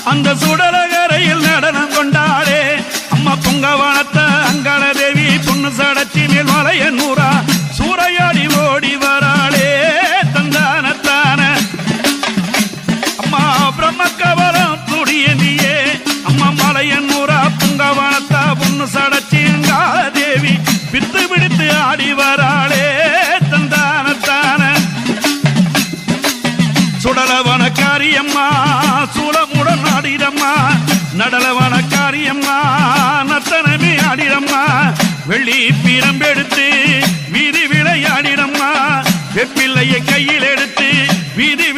அந்த சுடலகரையில் நடனம் கொண்டாடே அம்மா பொங்கவனத்த அங்காள தேவி பொண்ணு சடச்சி மேல் மலைய நூறா சூறையாடி ஓடி வராளே தந்தானத்தான அம்மா பிரம்மக்கவரம் துடியந்தியே அம்மா மலைய நூறா பொங்கவனத்தா பொண்ணு சடச்சி அங்காள தேவி பித்து பிடித்து ஆடி வராளே தந்தானத்தான சுடலவன காரியம்மா சூலமுடன் ஆடிடம்மா நடலவன காரியம்மா நத்தனமே ஆடிடம்மா வெள்ளி பீரம்பெடுத்து வீதி விளையாடிடம்மா வெப்பிள்ளையை கையில் எடுத்து வீதி